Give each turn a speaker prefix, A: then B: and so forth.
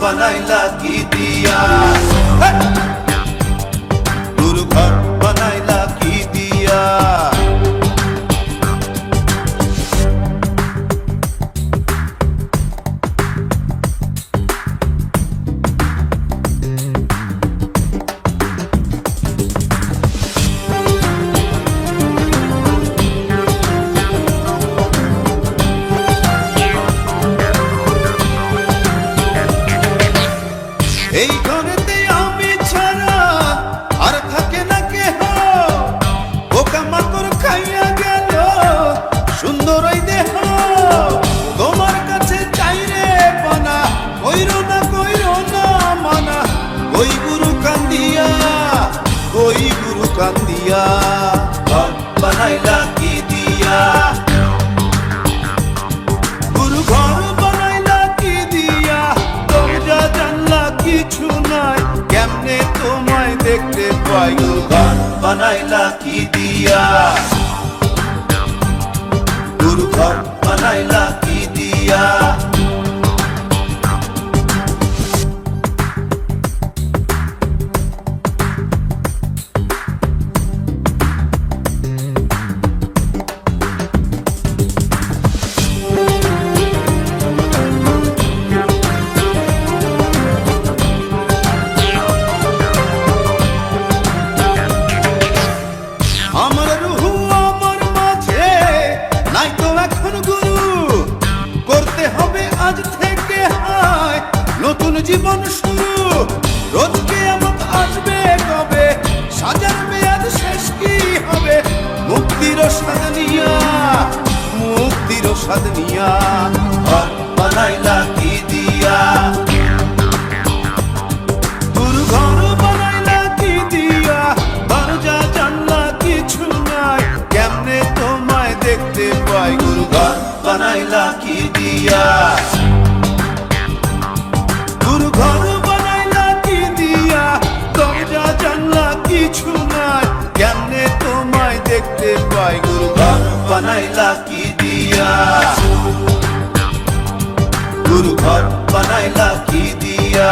A: बनाइला की दिया गुरु घर बनाइला की दिया এই ঘরেতে আমি ছাড়া আর থাকে না কেহ পোকামাকড় খাইয়া গেল সুন্দর ওই দেহ তোমার কাছে চাই রে পানা কইরো না মানা ওই গুরু কান্দিয়া ঘর বানাইলা কি দিয়া গুরু ঘর বানাইলা কি দিয়া দরজা জানলা কিছু নাই কেমনে তোমায় দেখতে পাই গুরু ঘর বানাইলা কি দিয়া গুরু ঘর বানাইলা কি দিয়া আমার রুহু আমার মাঝে নাই তো এখন গুরু করতে হবে আজ থেকে হায় নতুন জীবন শুরু রোজ কিয়ামত আসবে কবে সাজার মেয়াদ শেষ কি হবে মুক্তির স্বাদ নিয়া ঘর বানাইলা কি দিয়া গুরু ঘর বানাইলা কি দিয়া দরজা জানলা কিছু নাই কেমনে তোমায় দেখতে পাই গুরু ঘর বানাইলা কি দিয়া গুরু ঘর বানাইলা কি দিয়া দরজা জানলা কিছু নাই কেমনে তোমায় দেখতে পাই গুরু ঘর বানাইলা কি দিয়া গুরু ঘর বানাইলা কি দিয়া